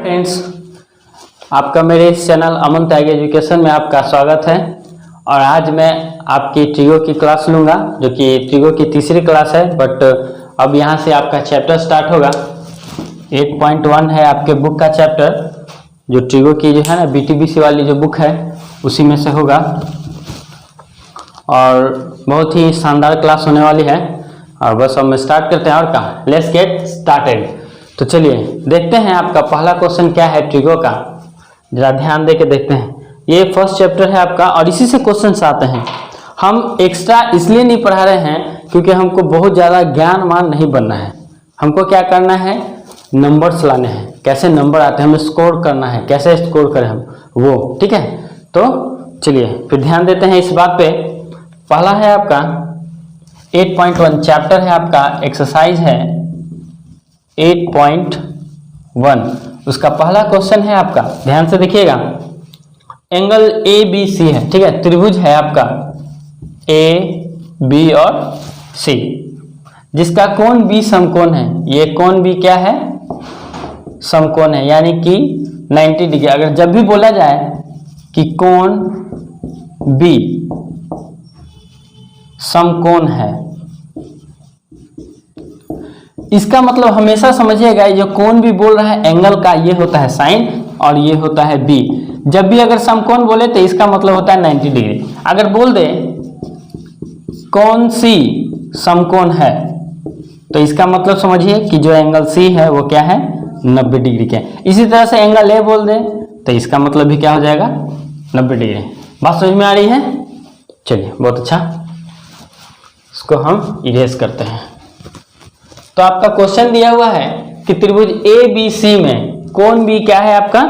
Friends, आपका मेरे इस चैनल अमन त्यागी एजुकेशन में आपका स्वागत है। और आज मैं आपकी ट्रिगो की क्लास लूँगा, जो कि ट्रिगो की तीसरी क्लास है। बट अब यहाँ से आपका चैप्टर स्टार्ट होगा। 8.1 है आपके बुक का चैप्टर, जो ट्रिगो की जो है ना BTBC वाली जो बुक है उसी में से होगा। और बहुत ही शानदार क्लास होने वाली है। और बस अब मैं स्टार्ट करते हैं। और कहाँ, लेट्स गेट स्टार्टेड। तो चलिए देखते हैं आपका पहला क्वेश्चन क्या है ट्रिगो का, जरा ध्यान दे के देखते हैं। ये फर्स्ट चैप्टर है आपका और इसी से क्वेश्चंस आते हैं। हम एक्स्ट्रा इसलिए नहीं पढ़ा रहे हैं क्योंकि हमको बहुत ज़्यादा ज्ञानवान नहीं बनना है। हमको क्या करना है, नंबर्स लाने हैं। कैसे नंबर आते हैं, हमें स्कोर करना है, कैसे स्कोर करें हम वो, ठीक है। तो चलिए फिर ध्यान देते हैं इस बात पे। पहला है आपका 8.1 चैप्टर है आपका, एक्सरसाइज है 8.1। उसका पहला क्वेश्चन है आपका, ध्यान से देखिएगा। एंगल ABC है, ठीक है, त्रिभुज है आपका AB और C, जिसका कोण B समकोण है। ये कोण B क्या है, समकोण है, यानी कि 90 डिग्री। अगर जब भी बोला जाए कि कोण B समकोण है, इसका मतलब हमेशा समझिएगा, ये जो कोण भी बोल रहा है एंगल का, ये होता है साइन और ये होता है B। जब भी अगर समकोण बोले तो इसका मतलब होता है 90 डिग्री। अगर बोल दे कोण C समकोण है तो इसका मतलब समझिए कि जो एंगल C है वो क्या है, 90 डिग्री के। इसी तरह से एंगल A बोल दे तो इसका मतलब भी क्या हो जाएगा, 90 डिग्री। बात समझ में आ रही है? चलिए बहुत अच्छा, इसको हम इरेज करते हैं। तो आपका क्वेश्चन दिया हुआ है कि त्रिभुज ABC में कोण B क्या है आपका,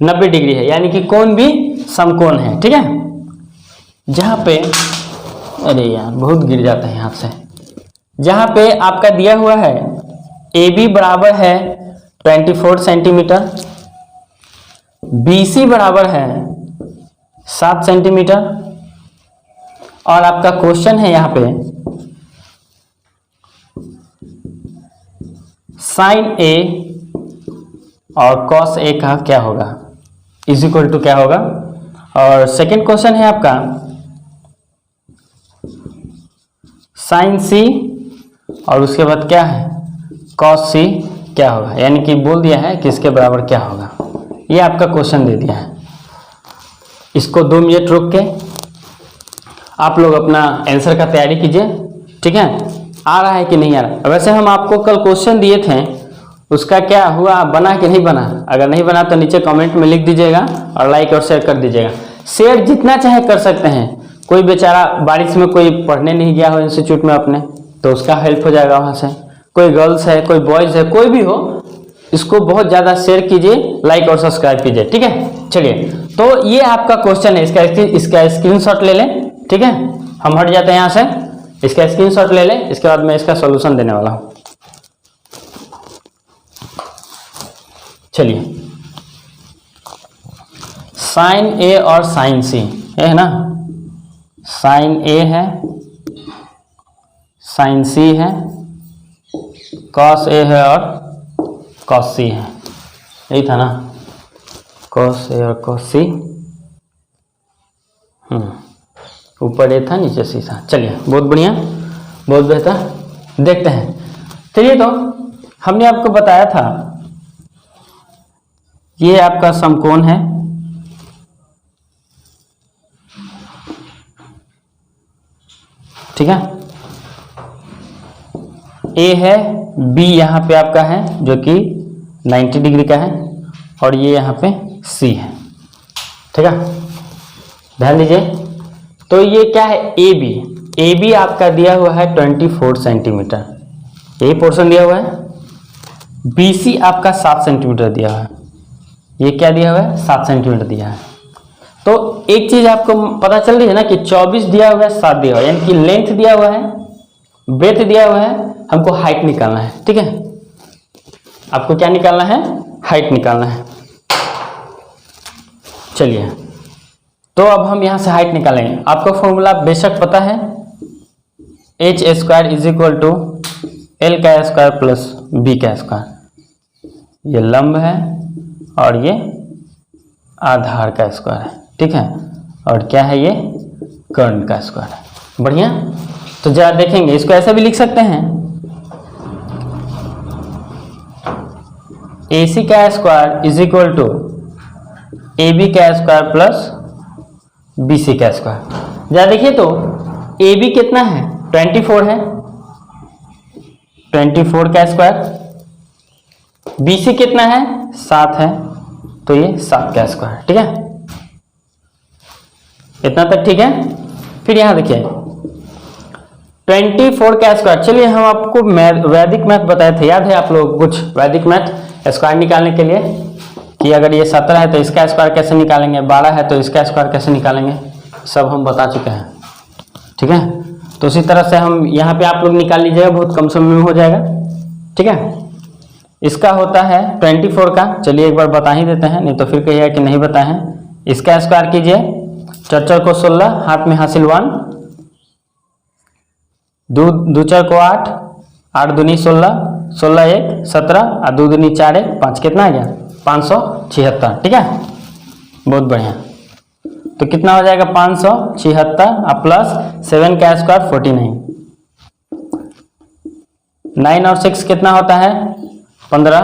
90 डिग्री है, यानी कि कोण B समकोण है, ठीक है। जहां पे, अरे यार बहुत गिर जाते हैं हाथ से। जहां पे आपका दिया हुआ है AB बराबर है 24 सेंटीमीटर, BC बराबर है 7 सेंटीमीटर, और आपका क्वेश्चन है यहाँ पे साइन A और कॉस A का क्या होगा, इज इक्वल टू क्या होगा। और सेकंड क्वेश्चन है आपका साइन C और उसके बाद क्या है, कॉस C क्या होगा, यानी कि बोल दिया है कि इसके बराबर क्या होगा। ये आपका क्वेश्चन दे दिया है। इसको 2 मिनट रुक के आप लोग अपना आंसर का तैयारी कीजिए, ठीक है। आ रहा है कि नहीं आ रहा। वैसे हम आपको कल क्वेश्चन दिए थे, उसका क्या हुआ, बना कि नहीं बना। अगर नहीं बना तो नीचे कमेंट में लिख दीजिएगा और लाइक और शेयर कर दीजिएगा। शेयर जितना चाहे कर सकते हैं। कोई बेचारा बारिश में कोई पढ़ने नहीं गया हो इंस्टीट्यूट में अपने, तो उसका हेल्प हो जाएगा वहाँ से। कोई गर्ल्स है, कोई बॉयज़ है, कोई भी हो, इसको बहुत ज़्यादा शेयर कीजिए, लाइक और सब्सक्राइब कीजिए, ठीक है। चलिए, तो ये आपका क्वेश्चन है, इसका स्क्रीनशॉट ले लें, ठीक है। हम हट जाते हैं यहाँ से, इसका स्क्रीनशॉट ले लें, इसके बाद मैं इसका सॉल्यूशन देने वाला हूँ। चलिए, साइन A और साइन C है ना, साइन A है, साइन C है, कॉस A है और कॉस C है, यही था ना, कॉस A और कॉस C। ऊपर A था, नीचे C था। चलिए बहुत बढ़िया, बहुत बेहतर। देखते हैं। चलिए, तो हमने आपको बताया था ये आपका समकोण है, ठीक है। A है, B यहाँ पे आपका है जो कि 90 डिग्री का है, और ये यहाँ पे C है, ठीक है। ध्यान दीजिए। तो ये क्या है, AB आपका दिया हुआ है 24 सेंटीमीटर, यही पोर्शन दिया हुआ है। BC आपका 7 सेंटीमीटर दिया हुआ है, ये क्या दिया हुआ है, 7 सेंटीमीटर दिया है। तो एक चीज आपको पता चल रही है ना कि 24 दिया हुआ है, 7 दिया हुआ है, यानी कि लेंथ दिया हुआ है, ब्रेथ दिया हुआ है, हमको हाइट निकालना है, ठीक है। आपको क्या निकालना है, हाइट निकालना है। चलिए, तो अब हम यहां से हाइट निकालेंगे। आपको फॉर्मूला बेशक पता है, h² is equal to L का स्क्वायर प्लस B का स्क्वायर। ये लंब है और ये आधार का स्क्वायर है, ठीक है। और क्या है ये, कर्ण का स्क्वायर है। बढ़िया। तो जरा देखेंगे, इसको ऐसे भी लिख सकते हैं, AC का square is equal to AB का स्क्वायर प्लस BC का स्क्वायर। जरा देखिए तो AB कितना है, 24 है, 24 का स्क्वायर। BC कितना है, 7 है, तो ये 7 का स्क्वायर, ठीक है। इतना तक ठीक है। फिर यहां देखिए 24 का स्क्वायर। चलिए हम आपको वैदिक मैथ बताए थे, याद है आप लोग कुछ वैदिक मैथ स्क्वायर निकालने के लिए, कि अगर ये 17 है तो इसका स्क्वायर कैसे निकालेंगे, 12 है तो इसका स्क्वायर कैसे निकालेंगे, सब हम बता चुके हैं, ठीक है। तो उसी तरह से हम यहाँ पे आप लोग निकाल लीजिएगा, बहुत कम समय में हो जाएगा, ठीक है। इसका होता है 24 का, चलिए एक बार बता ही देते हैं, नहीं तो फिर कहिएगा कि नहीं बताए हैं। इसका स्क्वायर कीजिए, 4 को 16, हाथ में हासिल 1, 2 4 को 8, 8 दूनी 16, 16 1 17, और 2 दूनी 4 1 5, कितना आ गया 576, ठीक है। बहुत बढ़िया। तो कितना हो जाएगा 576 और प्लस 7 का स्क्वायर 49, 9 और 6 कितना होता है 15,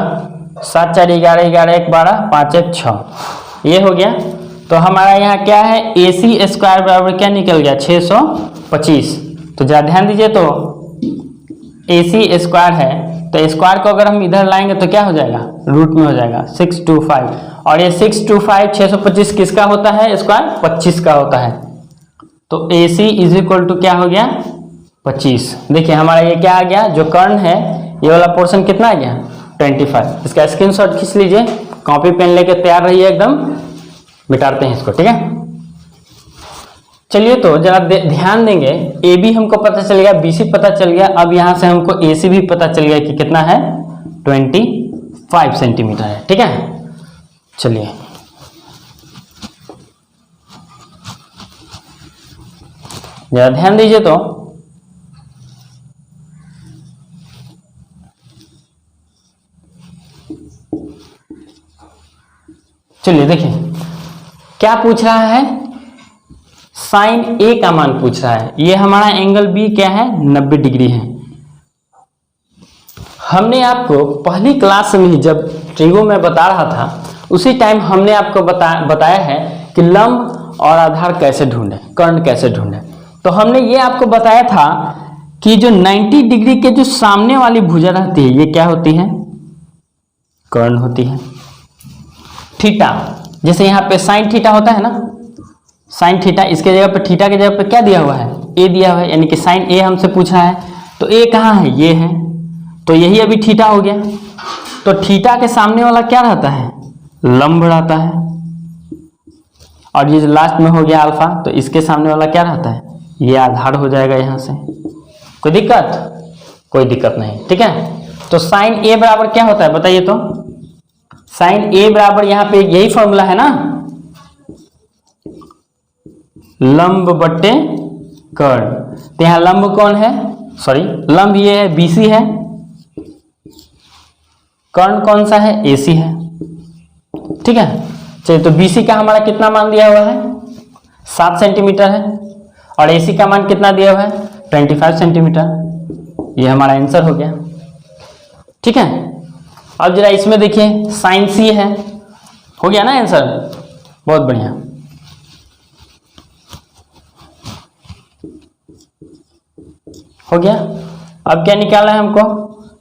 7 4 11 11 1 12 5 1 6, ये हो गया। तो हमारा यहाँ क्या है, AC स्क्वायर बराबर क्या निकल गया 625। तो जरा ध्यान दीजिए, तो AC स्क्वायर है तो स्क्वायर को अगर हम इधर लाएंगे तो क्या हो जाएगा, रूट में हो जाएगा 625, और ये 625 625 किसका होता है स्क्वायर, 25 का होता है। तो AC इज इक्वल टू क्या हो गया 25। देखिए हमारा ये क्या आ गया, जो कर्ण है ये वाला पोर्शन कितना आ गया 25। इसका स्क्रीनशॉट खींच लीजिए, कॉपी पेन लेके तैयार रहिए, एकदम मिटाते हैं इसको, ठीक है। चलिए तो जरा ध्यान देंगे, AB हमको पता चल गया, BC पता चल गया, अब यहां से हमको AC भी पता चल गया कि कितना है 25 सेंटीमीटर है, ठीक है। चलिए जरा ध्यान दीजिए, तो चलिए देखिए क्या पूछ रहा है, साइन A का मान पूछ रहा है। ये हमारा एंगल B क्या है 90 डिग्री है। हमने आपको पहली क्लास में जब ट्रिगो में बता रहा था, उसी टाइम हमने आपको बताया है कि लंब और आधार कैसे ढूंढे, कर्ण कैसे ढूंढे। तो हमने ये आपको बताया था कि जो 90 डिग्री के जो सामने वाली भुजा रहती है, ये क्या होती है, कर्ण होती है। थीटा, जैसे यहाँ पे साइन थीटा होता है ना, साइन थीटा, इसके जगह पे थीटा के जगह पे क्या दिया हुआ है, ए दिया हुआ है, यानी कि साइन ए हमसे पूछा है। तो ए कहाँ है, ये है, तो यही अभी थीटा हो गया। तो थीटा के सामने वाला क्या रहता है, लंब रहता है, और ये जो लास्ट में हो गया अल्फा, तो इसके सामने वाला क्या रहता है, ये आधार हो जाएगा यहाँ से। कोई दिक्कत, कोई दिक्कत नहीं, ठीक है। तो साइन ए बराबर क्या होता है बताइए, तो साइन ए बराबर यहाँ पे यही फॉर्मूला है ना, लंब बट्टे कर्ण। तो यहाँ लंब कौन है, सॉरी लंब ये है BC है, कर्ण कौन सा है AC है, ठीक है। चलिए तो BC का हमारा कितना मान दिया हुआ है 7 सेंटीमीटर है, और AC का मान कितना दिया हुआ है 25 सेंटीमीटर। ये हमारा आंसर हो गया, ठीक है। अब जरा इसमें देखिए साइन C है, हो गया ना आंसर, बहुत बढ़िया। हो गया। अब क्या निकालना है हमको,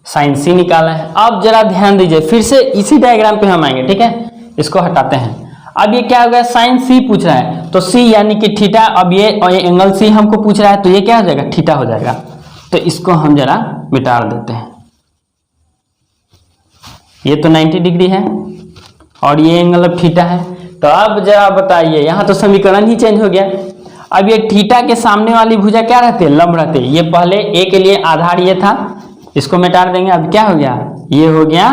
साइन C निकालना है। अब जरा ध्यान दीजिए, फिर से इसी डायग्राम पे हम आएंगे, ठीक है। इसको हटाते हैं। अब ये क्या हो गया, साइन C पूछ रहा है, तो C यानी कि थीटा। अब ये और ये एंगल C हमको पूछ रहा है, तो ये क्या हो जाएगा, थीटा हो जाएगा। तो इसको हम जरा मिटा देते हैं। ये तो 90 डिग्री है और ये एंगल अब थीटा है। तो अब जरा बताइए, यहाँ तो समीकरण ही चेंज हो गया। अब ये थीटा के सामने वाली भुजा क्या रहती है, लंब रहती है। ये पहले ए के लिए आधार ये था, इसको मिटा देंगे। अब क्या हो गया, ये हो गया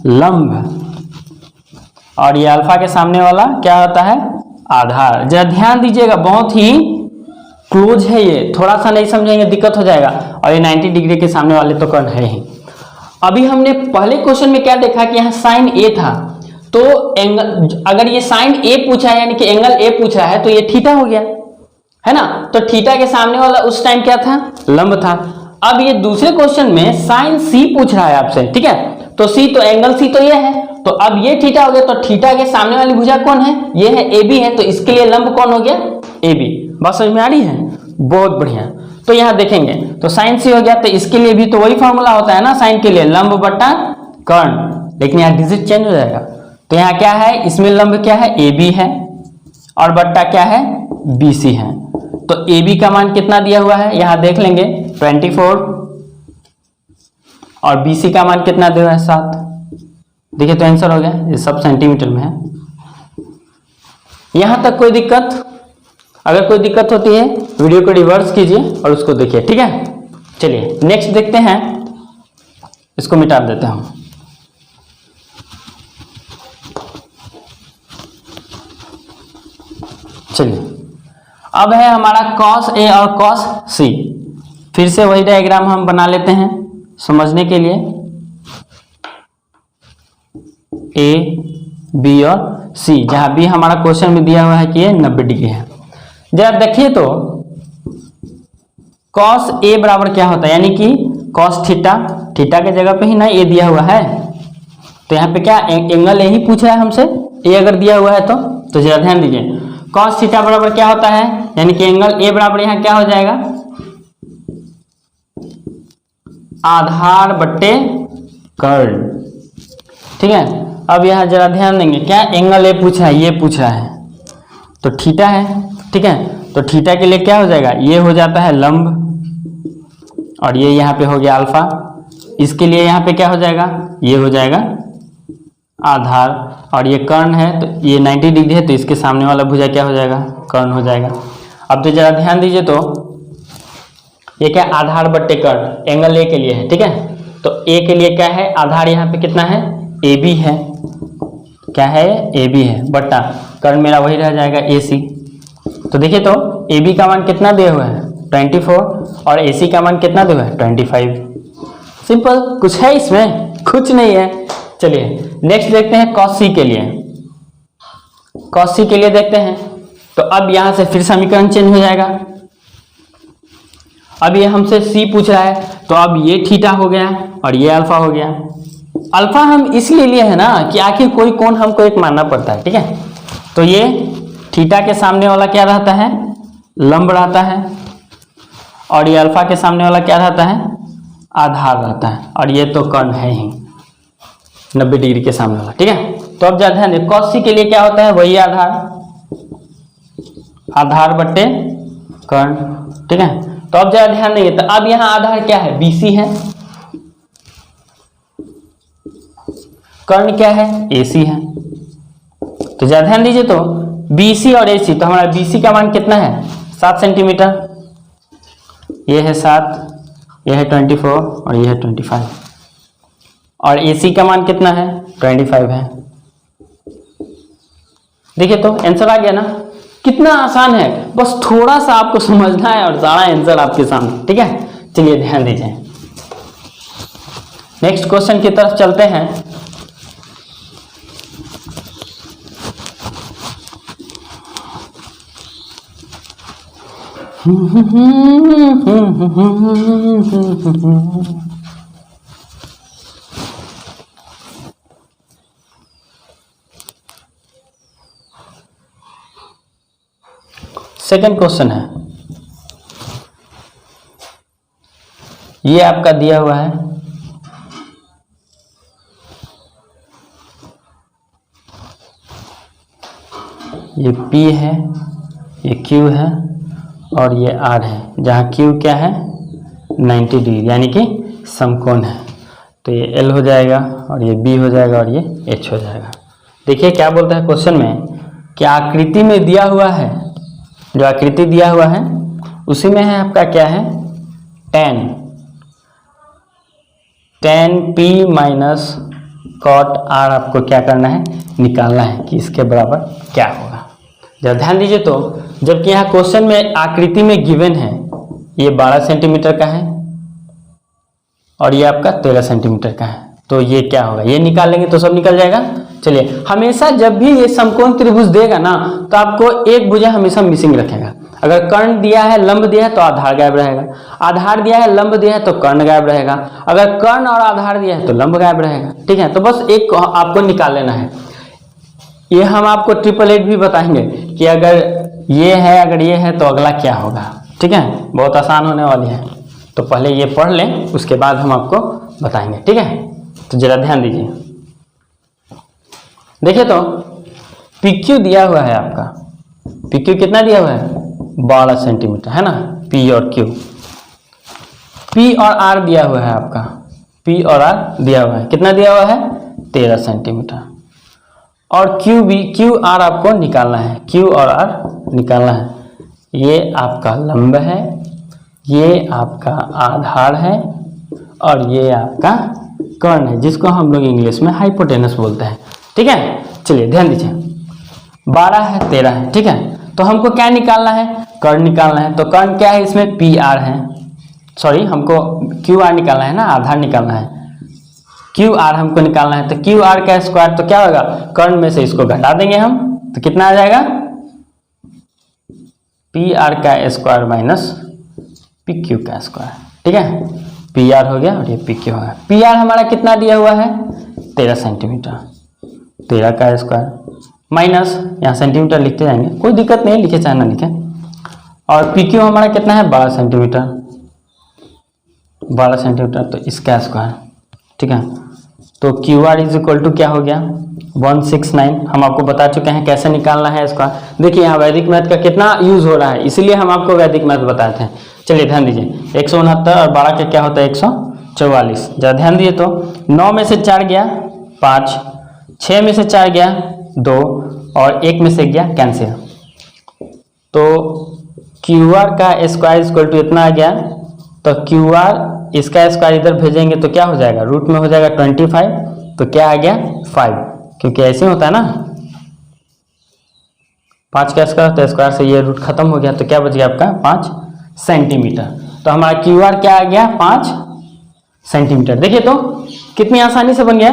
लंब, और ये अल्फा के सामने वाला क्या होता है, आधार। जरा ध्यान दीजिएगा, बहुत ही क्लोज है ये, थोड़ा सा नहीं समझेंगे दिक्कत हो जाएगा। और ये 90 डिग्री के सामने वाले तो कर्ण है ही। अभी हमने पहले क्वेश्चन में क्या देखा कि यहाँ साइन ए था, तो एंगल, अगर ये साइन ए पूछा है यानी कि एंगल ए पूछ रहा है तो ये थीटा हो गया, है ना। तो थीटा के सामने वाला उस टाइम क्या था, लंब था। अब ये दूसरे क्वेश्चन में साइन सी पूछ रहा है आपसे, ठीक है। तो सी, तो एंगल सी तो ये है, तो अब ये थीटा हो गया, तो थीटा के सामने वाली भुजा कौन है, ये है ए बी है, तो इसके लिए लंब कौन हो गया, ए बी। बात समझ में आ रही है, बहुत बढ़िया। तो यहां देखेंगे तो साइन सी हो गया, तो इसके लिए भी तो वही फॉर्मूला होता है ना, साइन के लिए लंब बटा कर्ण, लेकिन यहाँ डिजिट चेंज हो जाएगा। तो यहाँ क्या है, इसमें लंब क्या है, ए बी है, और बट्टा क्या है, बी सी है। तो ए बी का मान कितना दिया हुआ है, यहां देख लेंगे 24, और बी सी का मान कितना दिया हुआ है, 7। देखिए तो आंसर हो गया, ये सब सेंटीमीटर में है। यहां तक कोई दिक्कत, अगर कोई दिक्कत होती है वीडियो को रिवर्स कीजिए और उसको देखिए, ठीक है। चलिए नेक्स्ट देखते हैं, इसको मिटा देते हैं हम। चलिए अब है हमारा cos A और cos C। फिर से वही डायग्राम हम बना लेते हैं समझने के लिए, A, B और C, जहां B हमारा क्वेश्चन में दिया हुआ है कि ये 90 डिग्री है। जरा देखिए तो cos A बराबर क्या होता है, यानी कि cos थीटा, थीटा के जगह पे ही ना A दिया हुआ है, तो यहाँ पे क्या एंगल A ही पूछ रहा है हमसे, A अगर दिया हुआ है तो जरा ध्यान दीजिए, cos थीटा बराबर क्या होता है, यानी कि एंगल A बराबर यहाँ क्या हो जाएगा, आधार बट्टे कर्ण, ठीक है। अब यहाँ जरा ध्यान देंगे, क्या एंगल A पूछा है, ये पूछ रहा है, तो थीटा है, ठीक है। तो थीटा के लिए क्या हो जाएगा, ये हो जाता है लंब, और ये यहाँ पे हो गया अल्फा। इसके लिए यहाँ पे क्या हो जाएगा, ये हो जाएगा आधार, और ये कर्ण है, तो ये 90 डिग्री है, तो इसके सामने वाला भुजा क्या हो जाएगा, कर्ण हो जाएगा। अब तो जरा ध्यान दीजिए, तो ये क्या आधार बट्टे कर्ण, एंगल ए के लिए है, ठीक है। तो ए के लिए क्या है, आधार यहाँ पे कितना है, ए बी है, क्या है, ए बी है, बट्टा कर्ण मेरा वही रह जाएगा ए सी। तो देखिए तो ए बी का मान कितना दिया हुआ है, 24, और ए सी का मान कितना दिया हुआ है, 25। सिंपल, कुछ है इसमें, कुछ नहीं है। चलिए नेक्स्ट देखते हैं cos C के लिए। cos C के लिए देखते हैं, तो अब यहां से फिर समीकरण चेंज हो जाएगा। अब ये हमसे C पूछ रहा है, तो अब ये थीटा हो गया और ये अल्फा हो गया। अल्फा हम इसलिए लिए है ना कि आखिर कोई कोण हमको एक मानना पड़ता है, ठीक है। तो ये थीटा के सामने वाला क्या रहता है, लंब रहता है, और ये अल्फा के सामने वाला क्या रहता है, आधार रहता है, और ये तो कर्ण है ही 90 डिग्री के सामने वाला, ठीक है। तो अब ध्यान दें, cos C के लिए क्या होता है, वही आधार, आधार बट्टे कर्ण, ठीक है। तो अब जरा ध्यान देंगे, तो अब यहाँ आधार क्या है, BC है, कर्ण क्या है, AC है। तो जरा ध्यान दीजिए, तो BC और AC, तो हमारा BC का मान कितना है, 7 सेंटीमीटर, ये है 7, ये है 24, और ये है 25, और AC का मान कितना है, 25 है। देखिए तो आंसर आ गया ना, कितना आसान है, बस थोड़ा सा आपको समझना है और सारा आंसर आपके सामने, ठीक है। चलिए ध्यान दीजिए, नेक्स्ट क्वेश्चन की तरफ चलते हैं। सेकंड क्वेश्चन है, ये आपका दिया हुआ है, ये P है, ये Q है, और ये R है, जहाँ Q क्या है, 90 डिग्री यानी कि समकोण है। तो ये L हो जाएगा, और ये B हो जाएगा, और ये H हो जाएगा। देखिए क्या बोलता है क्वेश्चन में, कि आकृति में दिया हुआ है, जो आकृति दिया हुआ है उसी में है आपका क्या है, tan P minus cot R आपको क्या करना है, निकालना है कि इसके बराबर क्या होगा। जब ध्यान दीजिए, तो जबकि यहाँ क्वेश्चन में आकृति में गिवन है, ये 12 सेंटीमीटर का है और ये आपका 13 सेंटीमीटर का है, तो ये क्या होगा, ये निकाल लेंगे तो सब निकल जाएगा। चलिए, हमेशा जब भी ये समकोण त्रिभुज देगा ना तो आपको एक भुजा हमेशा मिसिंग रखेगा। अगर कर्ण दिया है, लंब दिया है तो आधार गायब रहेगा, आधार दिया है, लंब दिया है तो कर्ण गायब रहेगा, अगर कर्ण और आधार दिया है तो लंब गायब रहेगा। ठीक है, तो बस एक आपको निकाल लेना है। ये हम आपको 888 भी बताएंगे कि अगर ये है, अगर ये है तो अगला क्या होगा। ठीक है, बहुत आसान होने वाली है, तो पहले ये पढ़ लें, उसके बाद हम आपको बताएंगे। ठीक है, तो जरा ध्यान दीजिए। देखिए तो PQ दिया हुआ है आपका, PQ कितना दिया हुआ है 12 सेंटीमीटर, है ना, P और Q। P और R दिया हुआ है आपका, P और R दिया हुआ है, कितना दिया हुआ है 13 सेंटीमीटर। और Q R आपको निकालना है, Q और R निकालना है। ये आपका लंब है, ये आपका आधार है और ये आपका कर्ण है, जिसको हम लोग इंग्लिश में हाइपोटेनस बोलते हैं। ठीक है, चलिए ध्यान दीजिए, 12 है 13 है। ठीक है, तो हमको क्या निकालना है, कर्ण निकालना है। तो कर्ण क्या है, इसमें PR है, सॉरी हमको QR निकालना है ना, आधार निकालना है, QR हमको निकालना है। तो QR का स्क्वायर तो क्या होगा, कर्ण में से इसको घटा देंगे हम, तो कितना आ जाएगा PR का स्क्वायर माइनस PQ का स्क्वायर। ठीक है, PR हो गया और ये PQ हो गया। PR हमारा कितना दिया हुआ है 13 सेंटीमीटर, 13 का स्क्वायर माइनस, यहाँ सेंटीमीटर लिखते जाएंगे, कोई दिक्कत नहीं, लिखे चाहे ना लिखे। और PQ हमारा कितना है 12 सेंटीमीटर, 12 सेंटीमीटर, तो इसका स्क्वायर। ठीक है, तो QR इज इक्वल टू क्या हो गया 169। हम आपको बता चुके हैं कैसे निकालना है इसका। देखिए यहाँ वैदिक मैथ का कितना यूज हो रहा है, इसीलिए हम आपको वैदिक मैथ बताए थे। चलिए ध्यान दीजिए, 169 और 12 का क्या होता है 144। जरा ध्यान दिए तो 9 में से 4 गया 5, 6 में से 4 गया 2 और 1 में से गया कैंसिल। तो QR का स्क्वायर इक्वल टू इतना आ गया, तो QR इसका स्क्वायर इधर भेजेंगे तो क्या हो जाएगा, रूट में हो जाएगा 25, तो क्या आ गया 5, क्योंकि ऐसे होता है ना, 5 का स्क्वायर तो स्क्वायर से ये रूट खत्म हो गया, तो क्या बच गया आपका 5 सेंटीमीटर। तो हमारा QR क्या आ गया 5 सेंटीमीटर। देखिए तो कितनी आसानी से बन गया।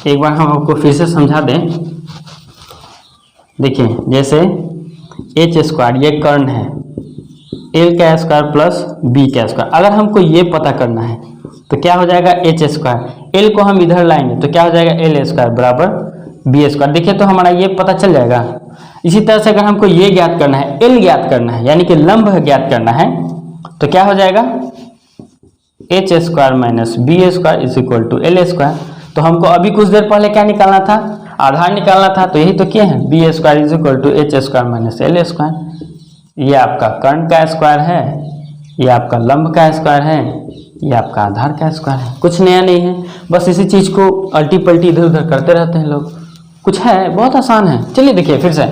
एक बार हम आपको फिर से समझा दें। देखिए जैसे H स्क्वायर ये कर्ण है, L का स्क्वायर प्लस B का स्क्वायर, अगर हमको ये पता करना है तो क्या हो जाएगा H स्क्वायर, L को हम इधर लाएंगे तो क्या हो जाएगा L स्क्वायर बराबर B स्क्वायर। देखिए तो हमारा ये पता चल जाएगा। इसी तरह से अगर हमको ये ज्ञात करना है, L ज्ञात करना है, यानी कि लंब ज्ञात करना है, तो क्या हो जाएगा H square minus B square is equal to L square. तो हमको अभी कुछ देर पहले क्या निकालना था, आधार निकालना था, तो यही तो किए हैं, B square is equal to H square minus L square. ये आपका कर्ण का स्क्वायर है, ये आपका लंब का स्क्वायर है, ये आपका आधार का स्क्वायर है। कुछ नया नहीं है, बस इसी चीज को अल्टी पल्टी इधर उधर करते रहते हैं लोग, कुछ है बहुत आसान है। चलिए देखिए फिर से,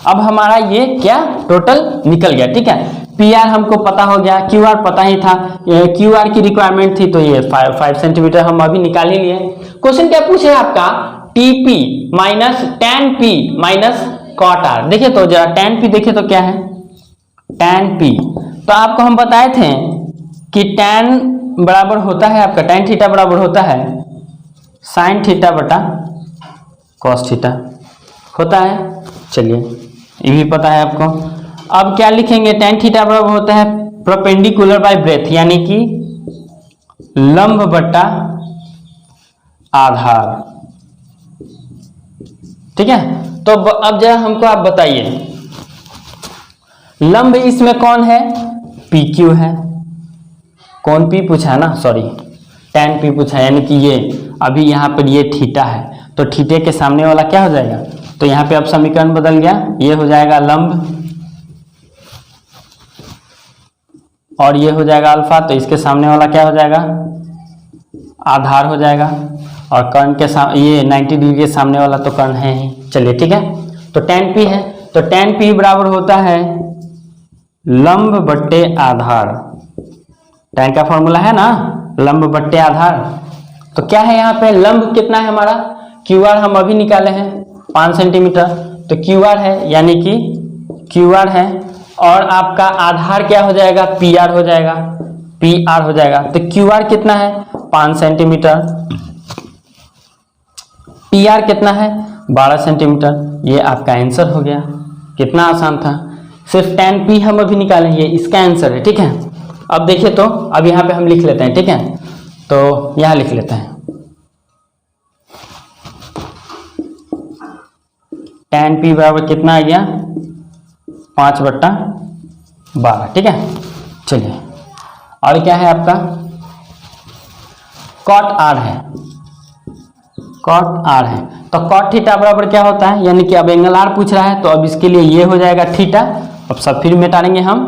अब हमारा ये क्या टोटल निकल गया। ठीक है, PR हमको पता हो गया, QR पता ही था, QR की रिक्वायरमेंट थी, तो ये 5 सेंटीमीटर हम अभी निकाल ही लिए। क्वेश्चन क्या पूछे आपका, TP minus tan P minus cot R। देखिए तो जरा tan P देखिए तो क्या है tan P, तो आपको हम बताए थे कि tan बराबर होता है आपका, tan थीटा बराबर होता है sin थीटा बटा cos थीटा होता है। चलिए ये भी पता है आपको। अब क्या लिखेंगे, tan थीटा बराबर होता है परपेंडिकुलर बाय ब्रेथ, यानी कि लंब बटा आधार। ठीक है, तो अब जरा हमको आप बताइए, लंब इसमें कौन है, PQ है। कौन P पूछा है ना, सॉरी tan P पूछा है, यानी कि ये अभी यहाँ पर ये थीटा है, तो थीटे के सामने वाला क्या हो जाएगा, तो यहाँ पे अब समीकरण बदल गया, ये हो जाएगा लंब और ये हो जाएगा अल्फा, तो इसके सामने वाला क्या हो जाएगा आधार हो जाएगा, और कर्ण के सामने ये 90 डिग्री के सामने वाला तो कर्ण है ही। चलिए ठीक है, तो tan P है, तो tan P बराबर होता है लंब बट्टे आधार। tan का फॉर्मूला है ना लंब बट्टे आधार, तो क्या है यहाँ पे लंब कितना है हमारा, QR हम अभी निकाले हैं 5 सेंटीमीटर, तो QR है, यानी कि QR है, और आपका आधार क्या हो जाएगा PR हो जाएगा, PR हो जाएगा। तो QR कितना है 5 सेंटीमीटर PR कितना है 12 सेंटीमीटर। ये आपका आंसर हो गया। कितना आसान था, सिर्फ tan P हम अभी निकालेंगे, इसका आंसर है। ठीक है, अब देखिए तो अब यहाँ पे हम लिख लेते हैं। ठीक है, तो यहाँ लिख लेते हैं tan P बराबर कितना आ गया 5/12। ठीक है, चलिए और क्या है आपका cot R है, cot R है। तो cot थीटा बराबर क्या होता है, यानी कि अब एंगल R पूछ रहा है तो अब इसके लिए ये हो जाएगा थीटा। अब सब फिर मिटाएंगे हम,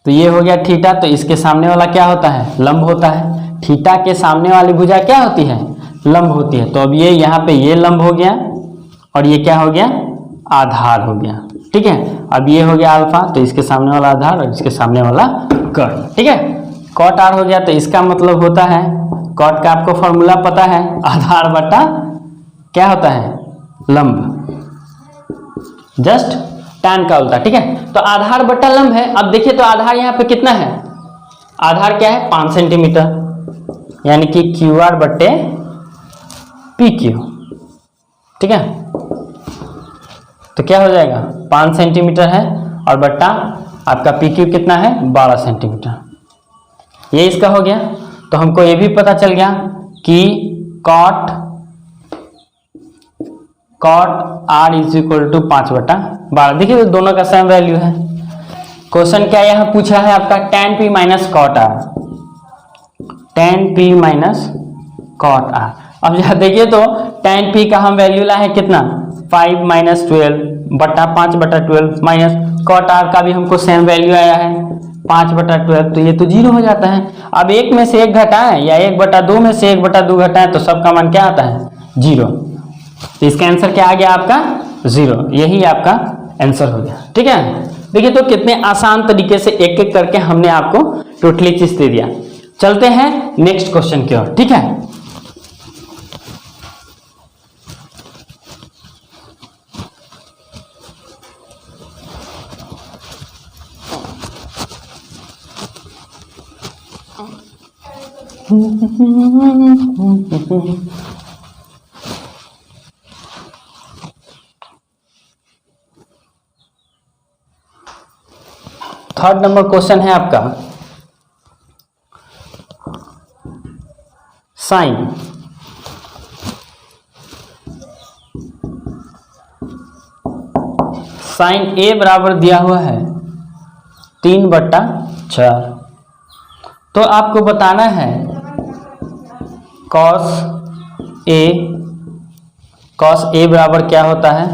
तो ये हो गया थीटा। तो इसके सामने वाला क्या होता है, लंब होता है। थीटा के सामने वाली भुजा क्या होती है, लंब होती है। तो अब ये यहाँ पे ये लंब हो गया और ये क्या हो गया, आधार हो गया। ठीक है, अब ये हो गया अल्फा, तो इसके सामने वाला आधार और इसके सामने वाला कर्ण। ठीक है, कॉट आर हो गया। तो इसका मतलब होता है, कॉट का आपको फॉर्मूला पता है, आधार बटा क्या होता है, लंब, जस्ट tan का उल्टा। ठीक है, तो आधार बटा लंब है। अब देखिए तो आधार यहाँ पे कितना है, आधार क्या है 5 सेंटीमीटर, यानी कि QR बटे PQ। ठीक है, तो क्या हो जाएगा 5 सेंटीमीटर है और बट्टा आपका PQ कितना है 12 सेंटीमीटर। ये इसका हो गया। तो हमको ये भी पता चल गया कि cot R is equal to 5/12। देखिए दोनों का सेम वैल्यू है। क्वेश्चन क्या यहाँ पूछा है आपका, tan P minus cot R, tan P minus cot R। अब यहाँ देखिए तो tan P का हम वैल्यू लाए कितना 5 माइनस 12 बटा 5/12 माइनस cot R का भी हमको सेम वैल्यू आया है 5/12। तो ये तो 0 हो जाता है। अब एक में से एक घटाएं या 1/2 में से 1/2 घटाएं तो सबका मान क्या आता है 0। तो इसका आंसर क्या आ गया आपका 0। यही आपका आंसर हो गया। ठीक है, देखिए तो कितने आसान तरीके से एक एक करके हमने आपको टोटली चीज दे दिया। चलते हैं नेक्स्ट क्वेश्चन की ओर। ठीक है, थर्ड नंबर क्वेश्चन है आपका साइन A बराबर दिया हुआ है 3/4। तो आपको बताना है cos A बराबर क्या होता है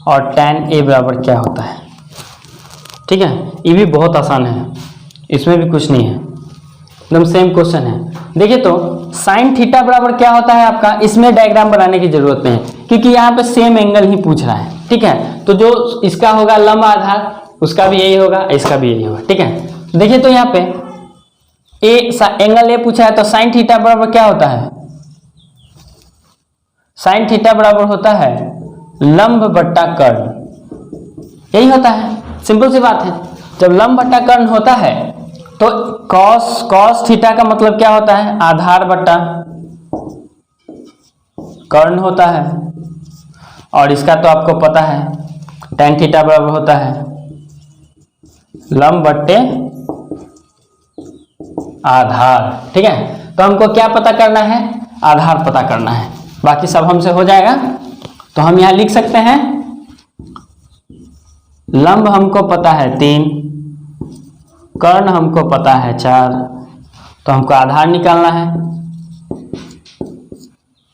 और tan A बराबर क्या होता है। ठीक है, ये भी बहुत आसान है, इसमें भी कुछ नहीं है, एकदम सेम क्वेश्चन है। देखिए तो साइन थीटा बराबर क्या होता है आपका, इसमें डायग्राम बनाने की जरूरत नहीं है क्योंकि यहाँ पे सेम एंगल ही पूछ रहा है। ठीक है, तो जो इसका होगा लंब आधार उसका भी यही होगा, इसका भी यही होगा। ठीक है, देखिए तो यहाँ पे एंगल ए पूछा है तो साइन थीटा बराबर क्या होता है, साइन थीटा बराबर होता है लंब बट्टा कर्ण, यही होता है। सिंपल सी बात है, जब लंब बट्टा कर्ण होता है तो cos थीटा का मतलब क्या होता है, आधार बट्टा कर्ण होता है। और इसका तो आपको पता है tan थीटा बराबर होता है लंब बट्टे आधार। ठीक है, तो हमको क्या पता करना है, आधार पता करना है, बाकी सब हमसे हो जाएगा। तो हम यहाँ लिख सकते हैं लंब हमको पता है 3, कर्ण हमको पता है 4, तो हमको आधार निकालना है।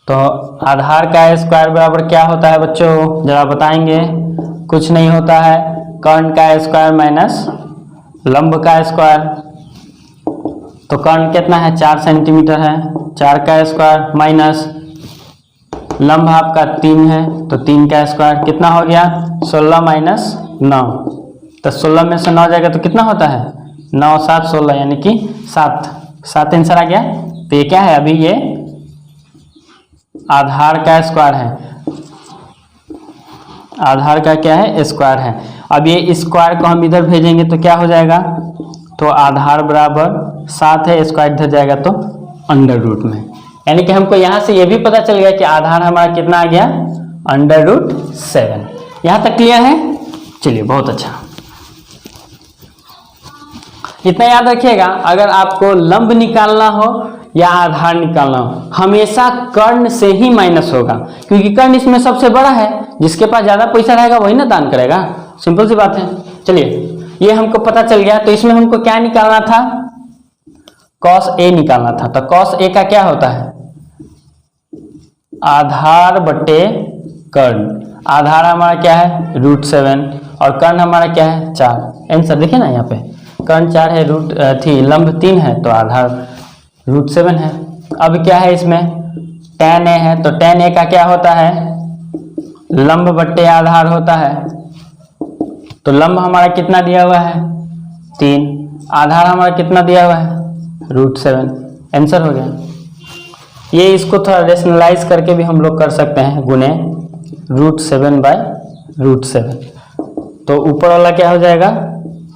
तो आधार का स्क्वायर बराबर क्या होता है बच्चों, जरा बताएंगे। कुछ नहीं होता है, कर्ण का स्क्वायर माइनस लंब का स्क्वायर। तो कर्ण कितना है 4 सेंटीमीटर है, 4 का स्क्वायर माइनस लंब आपका 3 है तो 3 का स्क्वायर कितना हो गया 16 माइनस 9। तो 16 में से 9 जाएगा तो कितना होता है 9 7 16, यानी कि 7 आंसर आ गया। तो ये क्या है, अभी ये आधार का स्क्वायर है, आधार का क्या है स्क्वायर है। अब ये स्क्वायर को हम इधर भेजेंगे तो क्या हो जाएगा, तो आधार बराबर 7 है, स्क्वायर इधर जाएगा तो अंडर रूट में। यानी कि हमको यहाँ से ये भी पता चल गया कि आधार हमारा कितना आ गया, √7। यहाँ तक क्लियर है? चलिए बहुत अच्छा, इतना याद रखिएगा। अगर आपको लंब निकालना हो या आधार निकालना हो, हमेशा कर्ण से ही माइनस होगा, क्योंकि कर्ण इसमें सबसे बड़ा है। जिसके पास ज्यादा पैसा रहेगा वही ना दान करेगा, सिंपल सी बात है। चलिए ये हमको पता चल गया। तो इसमें हमको क्या निकालना था, cos A निकालना था। तो cos A का क्या होता है, आधार बटे कर्ण। आधार हमारा क्या है, √7, और कर्ण हमारा क्या है, 4। आंसर देखिए ना, यहाँ पे कर्ण 4 है, लंब 3 है, तो आधार √7 है। अब क्या है इसमें, tan A है, तो tan A का क्या होता है, लंब बट्टे आधार होता है। तो लंब हमारा कितना दिया हुआ है, 3, आधार हमारा कितना दिया हुआ है, √7। आंसर हो गया। ये इसको थोड़ा रेशनलाइज करके भी हम लोग कर सकते हैं, गुने √7/√7। तो ऊपर वाला क्या हो जाएगा,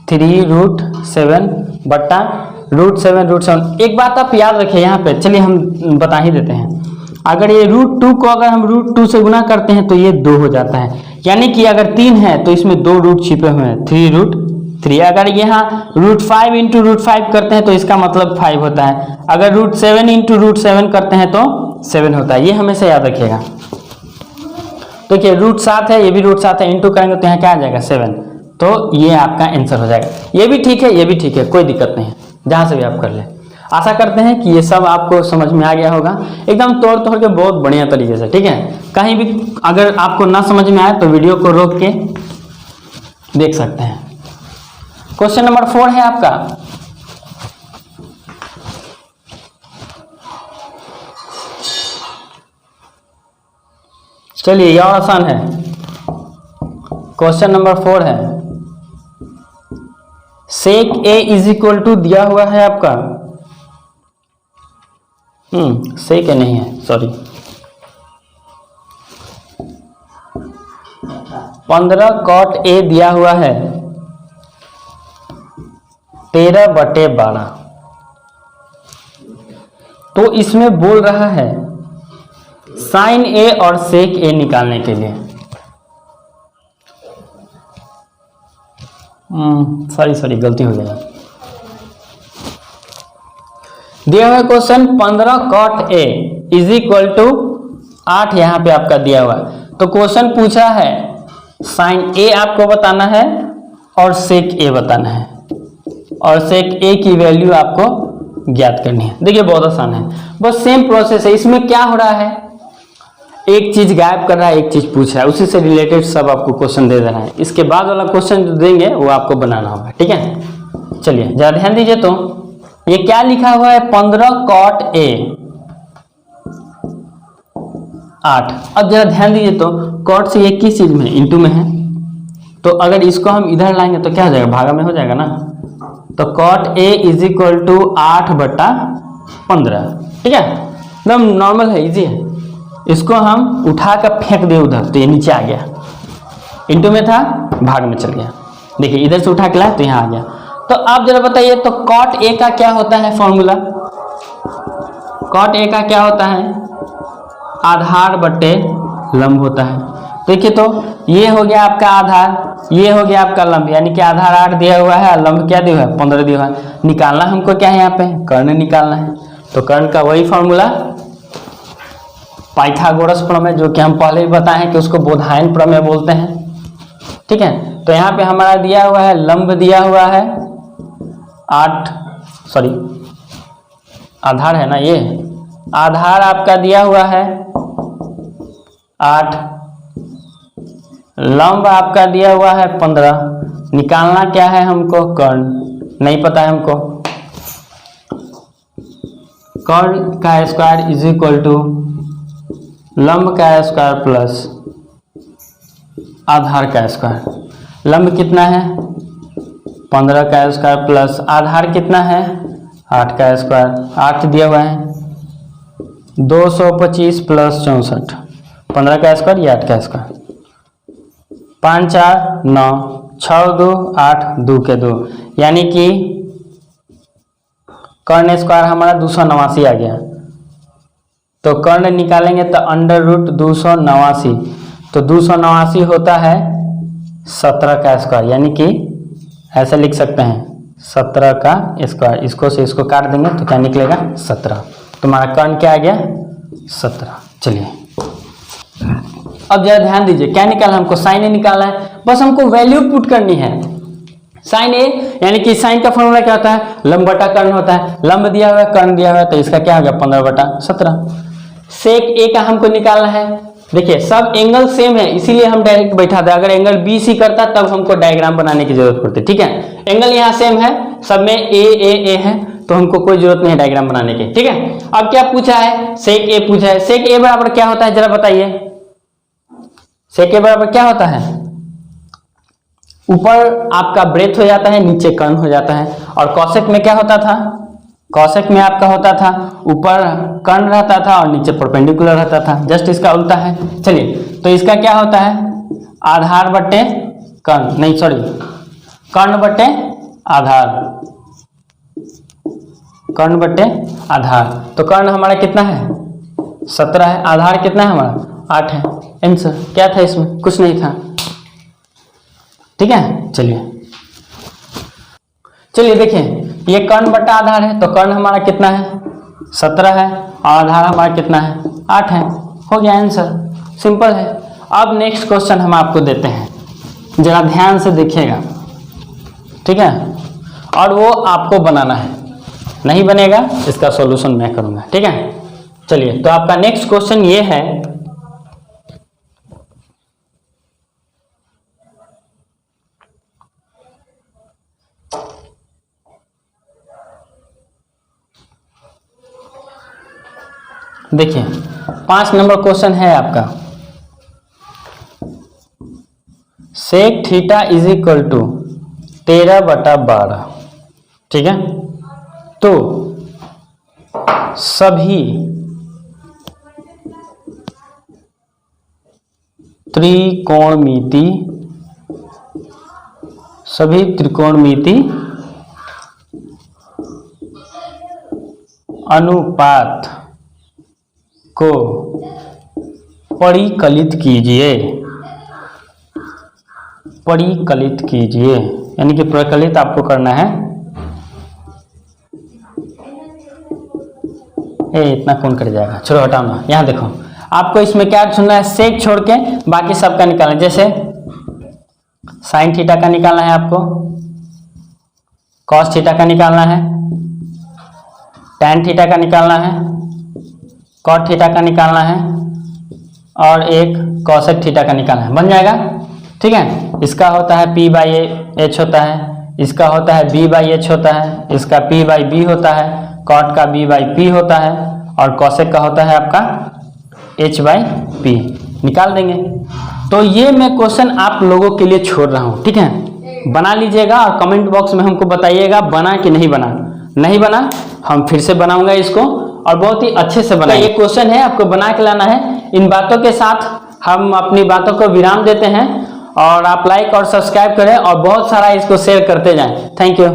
3√7 बट्टा √7। एक बात आप याद रखिए यहाँ पे, चलिए हम बता ही देते हैं। अगर ये √2 को अगर हम √2 से गुना करते हैं तो ये 2 हो जाता है। यानी कि अगर 3 है तो इसमें 2 रूट छिपे हुए हैं, 3√3। अगर यहाँ √5 × √5 करते हैं तो इसका मतलब 5 होता है। अगर √7 × √7 करते हैं तो 7 होता है। ये हमेशा याद रखिएगा। तो क्या √7 है, ये भी √7 है, इंटू करेंगे तो यहाँ क्या आ जाएगा, 7। तो ये आपका आंसर हो जाएगा। ये भी ठीक है, ये भी ठीक है, कोई दिक्कत नहीं है, जहाँ से भी आप कर ले। आशा करते हैं कि ये सब आपको समझ में आ गया होगा, एकदम तोड़ के बहुत बढ़िया तरीके से। ठीक है, कहीं भी अगर आपको ना समझ में आए तो वीडियो को रोक के देख सकते हैं। क्वेश्चन नंबर 4 है आपका, चलिए यह आसान है। क्वेश्चन नंबर 4 है, सेक A = दिया हुआ है आपका, सेक A नहीं है, सॉरी, 15 cot A दिया हुआ है 13/12। तो इसमें बोल रहा है साइन A और सेक A निकालने के लिए। सॉरी गलती हो गया। दिया हुआ क्वेश्चन 15 cot A = 8 यहाँ पे आपका दिया हुआ है। तो क्वेश्चन पूछा है साइन A आपको बताना है और सेक A बताना है, और सेक A की वैल्यू आपको ज्ञात करनी है। देखिए बहुत आसान है, बस सेम प्रोसेस है। इसमें क्या हो रहा है, एक चीज गायब कर रहा है, एक चीज पूछ रहा है, उसी से रिलेटेड सब आपको क्वेश्चन दे देना है। इसके बाद वाला क्वेश्चन जो देंगे वो आपको बनाना होगा। ठीक है, चलिए जरा ध्यान दीजिए। तो ये क्या लिखा हुआ है, 15 cot A 8। अब जरा ध्यान दीजिए, तो cot से ये किस चीज में, इंटू में है। तो अगर इसको हम इधर लाएंगे तो क्या हो जाएगा, भागा में हो जाएगा ना। तो cot A = 8/15। ठीक है, एकदम नॉर्मल है, इजी है। इसको हम उठा कर फेंक दे उधर तो ये नीचे आ गया, इंटू में था भाग में चल गया। देखिए इधर से उठा के लाए तो यहाँ आ गया। तो आप जरा बताइए, तो cot A का क्या होता है फॉर्मूला, cot A का क्या होता है, आधार बटे लंब होता है। देखिए तो ये हो गया आपका आधार, ये हो गया आपका लंब, यानी कि आधार 8 दिया हुआ है, लंब क्या दिया हुआ है, 15 दिया हुआ है। निकालना हमको क्या है, यहाँ पे कर्ण निकालना है। तो कर्ण का वही फॉर्मूला पाइथागोरस प्रमेय, जो कि हम पहले भी बताए हैं कि उसको बोधायन प्रमेय बोलते हैं। ठीक है, तो यहाँ पे हमारा दिया हुआ है, लंब दिया हुआ है 8, सॉरी आधार है ना, ये आधार आपका दिया हुआ है 8, लंब आपका दिया हुआ है 15। निकालना क्या है हमको, कर्ण नहीं पता है हमको। कर्ण का स्क्वायर = लंब का स्क्वायर प्लस आधार का स्क्वायर। लंब कितना है, 15 का स्क्वायर प्लस आधार कितना है, 8 का स्क्वायर। 8 दिया हुआ है, 225 + 64, 15 का स्क्वायर या 8 का स्क्वायर। 5 4 9, 6 2 8, 2 के 2, यानी कि कर्ण स्क्वायर हमारा 289 आ गया। तो कर्ण निकालेंगे तो अंडर रूट 289, तो 289 होता है 17 का स्क्वायर, यानी कि ऐसे लिख सकते हैं 17 का स्क्वायर। इसको से इसको काट देंगे तो क्या निकलेगा 17। तुम्हारा कर्ण क्या आ गया 17। चलिए अब जरा ध्यान दीजिए, क्या निकालना है हमको, साइन ए निकालना है। बस हमको वैल्यू पुट करनी है। साइन ए यानी कि साइन का फॉर्मूला क्या होता है, लंब बटा कर्ण होता है। लंब दिया हुआ है, कर्ण दिया हुआ है, तो इसका क्या हो गया 15/17। सेक ए का हमको निकालना है। देखिए सब एंगल सेम है, इसीलिए हम डायरेक्ट बैठा था। अगर एंगल बी सी करता तब हमको डायग्राम बनाने की जरूरत पड़ती, ठीक है। एंगल यहाँ सेम है, सब में ए है, तो हमको कोई जरूरत नहीं है डायग्राम बनाने की, ठीक है। अब क्या पूछा है, सेक ए पूछा है। सेक ए बराबर क्या होता है जरा बताइए। सेक ए बराबर क्या होता है, ऊपर आपका ब्रेथ हो जाता है, नीचे कर्ण हो जाता है। और कॉसेक में क्या होता था, कॉसेक में आपका होता था ऊपर कर्ण रहता था और नीचे परपेंडिकुलर रहता था। जस्ट इसका उल्टा है। चलिए तो इसका क्या होता है, आधार बटे कर्ण, नहीं सॉरी कर्ण बटे आधार, कर्ण बटे आधार। तो कर्ण हमारा कितना है 17 है, आधार कितना है हमारा 8 है। आंसर क्या था इसमें, कुछ नहीं था, ठीक है। चलिए देखिए ये कर्ण बटा आधार है, तो कर्ण हमारा कितना है 17 है और आधार हमारा कितना है 8 है। हो गया आंसर, सिंपल है। अब नेक्स्ट क्वेश्चन हम आपको देते हैं, जरा ध्यान से देखिएगा, ठीक है। और वो आपको बनाना है, नहीं बनेगा इसका सॉल्यूशन मैं करूंगा, ठीक है। चलिए तो आपका नेक्स्ट क्वेश्चन ये है, देखिए 5 नंबर क्वेश्चन है आपका। Sec theta is equal to 13/12, ठीक है। तो सभी त्रिकोणमिति अनुपात को परिकलित कीजिए, यानी कि परिकलित आपको करना है। इतना कौन कर जाएगा, चलो हटाओ ना। यहाँ देखो आपको इसमें क्या चुनना है, सेक छोड़ के बाकी सबका निकालना है। जैसे साइन थीटा का निकालना है आपको, कॉस थीटा का निकालना है, टैन थीटा का निकालना है, कॉट थीटा का निकालना है और एक कॉसेक थीटा का निकालना है। बन जाएगा, ठीक है। इसका होता है P/H होता है, इसका होता है B/H होता है, इसका P/B होता है, कॉट का B/P होता है और कॉसेक का होता है आपका H/P। निकाल देंगे। तो ये मैं क्वेश्चन आप लोगों के लिए छोड़ रहा हूँ, ठीक है। बना लीजिएगा और कमेंट बॉक्स में हमको बताइएगा बना कि नहीं बना। नहीं बना हम फिर से बनाऊंगा इसको और बहुत ही अच्छे से बनाएंगे। ये क्वेश्चन है, आपको बना के लाना है। इन बातों के साथ हम अपनी बातों को विराम देते हैं और आप लाइक और सब्सक्राइब करें और बहुत सारा इसको शेयर करते जाएं। Thank you.